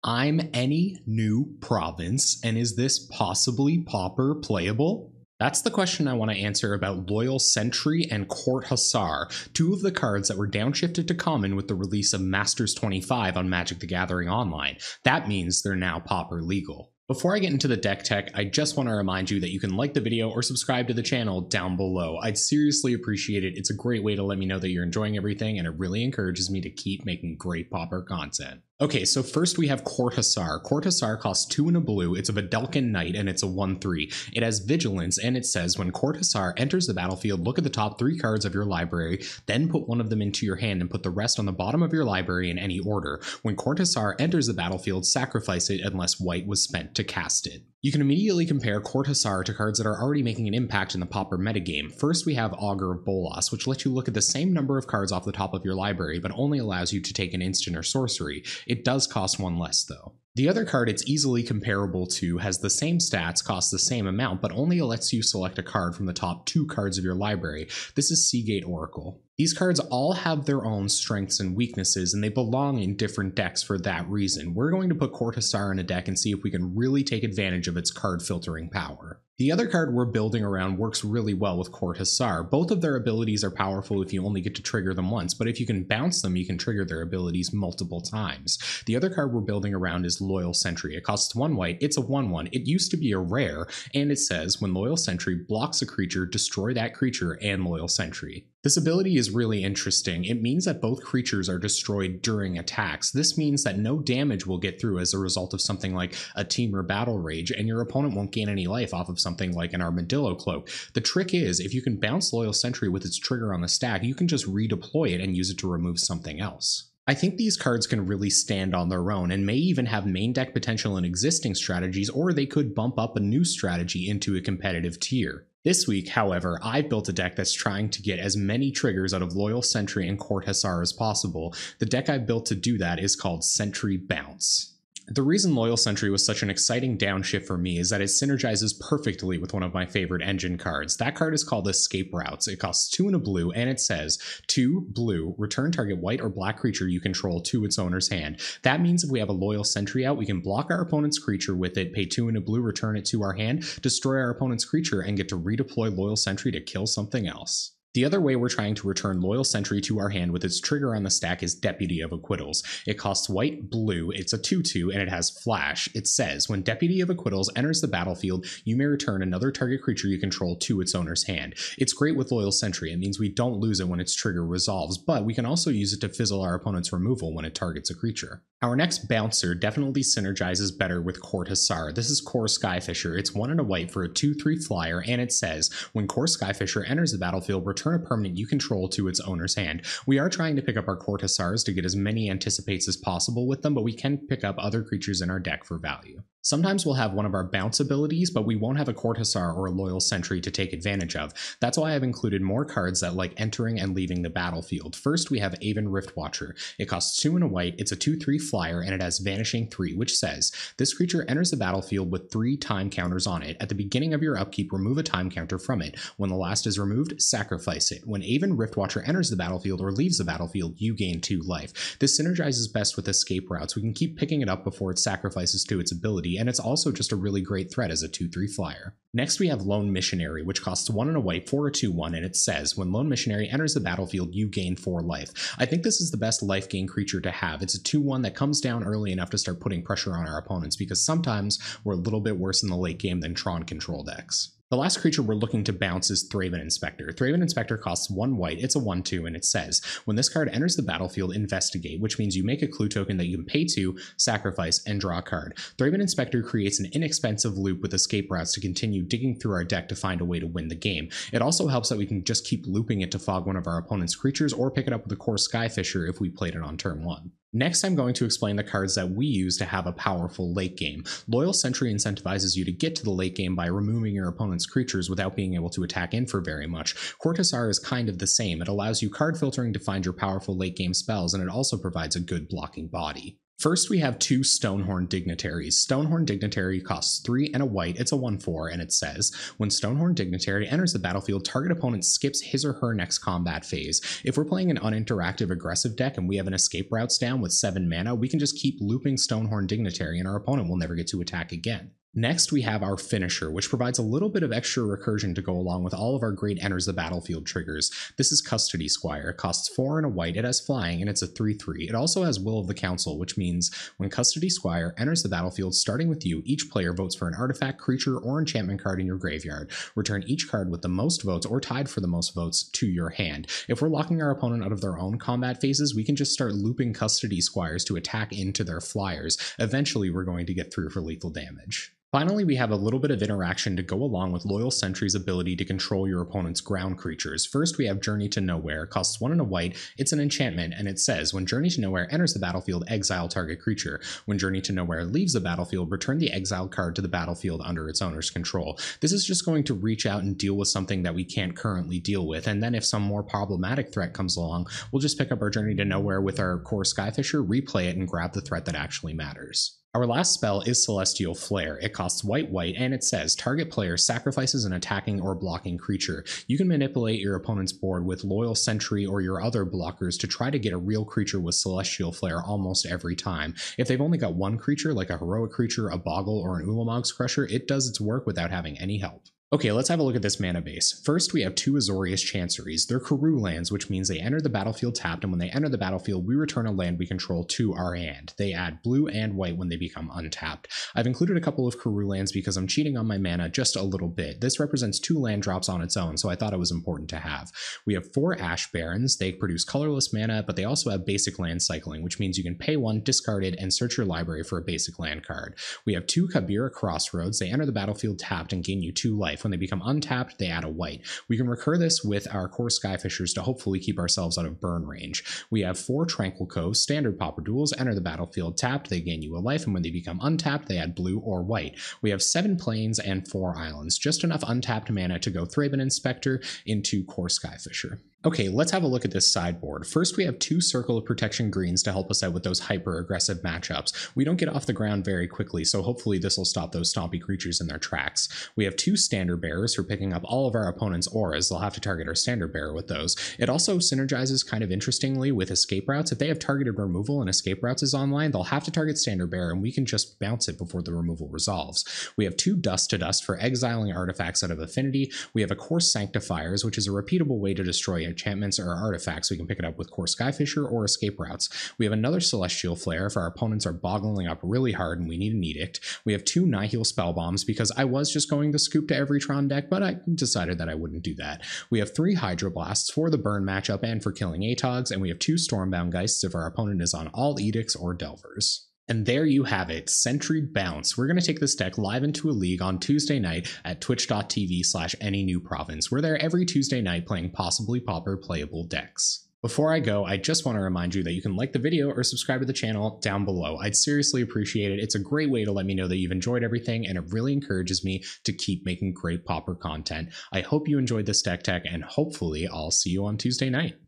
I'm Anynewprovince, and is this possibly Pauper Playable? That's the question I want to answer about Loyal Sentry and Court Hussar, two of the cards that were downshifted to common with the release of Masters 25 on Magic the Gathering Online. That means they're now Pauper legal. Before I get into the deck tech, I just want to remind you that you can like the video or subscribe to the channel down below. I'd seriously appreciate it. It's a great way to let me know that you're enjoying everything, and it really encourages me to keep making great Pauper content. Okay, so first we have Court Hussar. Court Hussar costs 2 and a blue, it's a Vedalken Knight, and it's a 1/3. It has Vigilance, and it says, when Court Hussar enters the battlefield, look at the top 3 cards of your library, then put one of them into your hand and put the rest on the bottom of your library in any order. When Court Hussar enters the battlefield, sacrifice it unless white was spent to cast it. You can immediately compare Court Hussar to cards that are already making an impact in the Pauper metagame. First we have Augur of Bolas, which lets you look at the same number of cards off the top of your library, but only allows you to take an instant or sorcery. It does cost 1 less though. The other card it's easily comparable to has the same stats, costs the same amount, but only lets you select a card from the top 2 cards of your library. This is Seagate Oracle. These cards all have their own strengths and weaknesses, and they belong in different decks for that reason. We're going to put Court Hussar in a deck and see if we can really take advantage of its card filtering power. The other card we're building around works really well with Court Hussar. Both of their abilities are powerful if you only get to trigger them once, but if you can bounce them, you can trigger their abilities multiple times. The other card we're building around is Loyal Sentry. It costs 1 white, it's a 1/1. It used to be a rare, and it says, when Loyal Sentry blocks a creature, destroy that creature and Loyal Sentry. This ability is really interesting. It means that both creatures are destroyed during attacks. This means that no damage will get through as a result of something like a Temur Battle Rage, and your opponent won't gain any life off of something like an Armadillo Cloak. The trick is, if you can bounce Loyal Sentry with its trigger on the stack, you can just redeploy it and use it to remove something else. I think these cards can really stand on their own and may even have main deck potential in existing strategies, or they could bump up a new strategy into a competitive tier. This week, however, I've built a deck that's trying to get as many triggers out of Loyal Sentry and Court Hussar as possible. The deck I've built to do that is called Sentry Bounce. The reason Loyal Sentry was such an exciting downshift for me is that it synergizes perfectly with one of my favorite engine cards. That card is called Escape Routes. It costs 2 and a blue, and it says, 2 blue, return target white or black creature you control to its owner's hand. That means if we have a Loyal Sentry out, we can block our opponent's creature with it, pay 2 and a blue, return it to our hand, destroy our opponent's creature, and get to redeploy Loyal Sentry to kill something else. The other way we're trying to return Loyal Sentry to our hand with its trigger on the stack is Deputy of Acquittals. It costs white, blue, it's a 2/2, and it has Flash. It says, when Deputy of Acquittals enters the battlefield, you may return another target creature you control to its owner's hand. It's great with Loyal Sentry. It means we don't lose it when its trigger resolves, but we can also use it to fizzle our opponent's removal when it targets a creature. Our next bouncer definitely synergizes better with Court Hussar. This is Kor Skyfisher. It's 1 and a white for a 2/3 flyer, and it says, when Kor Skyfisher enters the battlefield, return a permanent you control to its owner's hand. We are trying to pick up our Court Hussars to get as many anticipates as possible with them, but we can pick up other creatures in our deck for value. Sometimes we'll have one of our bounce abilities, but we won't have a Court Hussar or a Loyal Sentry to take advantage of. That's why I've included more cards that like entering and leaving the battlefield. First, we have Aven Riftwatcher. It costs 2 and a white, it's a 2/3 flyer, and it has Vanishing 3, which says, this creature enters the battlefield with 3 time counters on it. At the beginning of your upkeep, remove a time counter from it. When the last is removed, sacrifice it. When Aven Riftwatcher enters the battlefield or leaves the battlefield, you gain 2 life. This synergizes best with Escape Routes. We can keep picking it up before it sacrifices to its ability, and it's also just a really great threat as a 2/3 flyer. Next we have Lone Missionary, which costs 1 and a white for a 2/1, and it says, when Lone Missionary enters the battlefield, you gain 4 life. I think this is the best life gain creature to have. It's a 2/1 that comes down early enough to start putting pressure on our opponents, because sometimes we're a little bit worse in the late game than Tron control decks. The last creature we're looking to bounce is Thraben Inspector. Thraben Inspector costs 1 white, it's a 1/2, and it says, when this card enters the battlefield, investigate, which means you make a clue token that you can pay to, sacrifice, and draw a card. Thraben Inspector creates an inexpensive loop with Escape Routes to continue digging through our deck to find a way to win the game. It also helps that we can just keep looping it to fog one of our opponent's creatures, or pick it up with a Kor Skyfisher if we played it on turn 1. Next, I'm going to explain the cards that we use to have a powerful late game. Loyal Sentry incentivizes you to get to the late game by removing your opponent's creatures without being able to attack in for very much. Court Hussar is kind of the same. It allows you card filtering to find your powerful late game spells, and it also provides a good blocking body. First, we have two Stonehorn Dignitaries. Stonehorn Dignitary costs 3 and a white, it's a 1/4, and it says, when Stonehorn Dignitary enters the battlefield, target opponent skips his or her next combat phase. If we're playing an uninteractive aggressive deck and we have an escape routes down with 7 mana, we can just keep looping Stonehorn Dignitary and our opponent will never get to attack again. Next, we have our Finisher, which provides a little bit of extra recursion to go along with all of our great enters the battlefield triggers. This is Custody Squire. It costs 4 and a white, it has flying, and it's a 3/3. It also has Will of the Council, which means when Custody Squire enters the battlefield starting with you, each player votes for an artifact, creature, or enchantment card in your graveyard. Return each card with the most votes or tied for the most votes to your hand. If we're locking our opponent out of their own combat phases, we can just start looping Custody Squires to attack into their flyers. Eventually, we're going to get through for lethal damage. Finally, we have a little bit of interaction to go along with Loyal Sentry's ability to control your opponent's ground creatures. First, we have Journey to Nowhere, costs 1 and a white, it's an enchantment, and it says, when Journey to Nowhere enters the battlefield, exile target creature. When Journey to Nowhere leaves the battlefield, return the exiled card to the battlefield under its owner's control. This is just going to reach out and deal with something that we can't currently deal with, and then if some more problematic threat comes along, we'll just pick up our Journey to Nowhere with our core Skyfisher, replay it, and grab the threat that actually matters. Our last spell is Celestial Flare. It costs white, and it says, target player sacrifices an attacking or blocking creature. You can manipulate your opponent's board with Loyal Sentry or your other blockers to try to get a real creature with Celestial Flare almost every time. If they've only got one creature, like a heroic creature, a Boggle, or an Ulamog's Crusher, it does its work without having any help. Okay, let's have a look at this mana base. First, we have two Azorius Chanceries. They're Karoo lands, which means they enter the battlefield tapped, and when they enter the battlefield, we return a land we control to our hand. They add blue and white when they become untapped. I've included a couple of Karoo lands because I'm cheating on my mana just a little bit. This represents 2 land drops on its own, so I thought it was important to have. We have 4 Ash Barrens. They produce colorless mana, but they also have basic land cycling, which means you can pay 1, discard it, and search your library for a basic land card. We have 2 Kabira Crossroads. They enter the battlefield tapped and gain you 2 life. When they become untapped, they add a white. We can recur this with our core Skyfishers to hopefully keep ourselves out of burn range. We have 4 Tranquil Coves, standard Pauper duels, enter the battlefield tapped, they gain you a life, and when they become untapped, they add blue or white. We have 7 plains and 4 islands, just enough untapped mana to go Thraben Inspector into core Skyfisher. Okay, let's have a look at this sideboard. First, we have 2 Circle of Protection greens to help us out with those hyper-aggressive matchups. We don't get off the ground very quickly, so hopefully this will stop those stompy creatures in their tracks. We have 2 Standard Bearers for picking up all of our opponent's auras. They'll have to target our Standard Bearer with those. It also synergizes kind of interestingly with Escape Routes. If they have targeted removal and Escape Routes is online, they'll have to target Standard Bearer, and we can just bounce it before the removal resolves. We have 2 Dust to Dust for exiling artifacts out of Affinity. We have a core Sanctifiers, which is a repeatable way to destroy enchantments or artifacts. We can pick it up with core Skyfisher or Escape Routes. We have another Celestial Flare if our opponents are boggling up really hard and we need an Edict. We have 2 Nihil Spell Bombs because I was just going to scoop to every Tron deck, but I decided that I wouldn't do that. We have 3 Hydroblasts for the burn matchup and for killing Atogs, and we have 2 Stormbound Geists if our opponent is on all Edicts or Delvers. And there you have it, Sentry Bounce. We're going to take this deck live into a league on Tuesday night at twitch.tv/Anynewprovince. We're there every Tuesday night playing Possibly Pauper Playable decks. Before I go, I just want to remind you that you can like the video or subscribe to the channel down below. I'd seriously appreciate it. It's a great way to let me know that you've enjoyed everything, and it really encourages me to keep making great Pauper content. I hope you enjoyed this deck tech, and hopefully I'll see you on Tuesday night.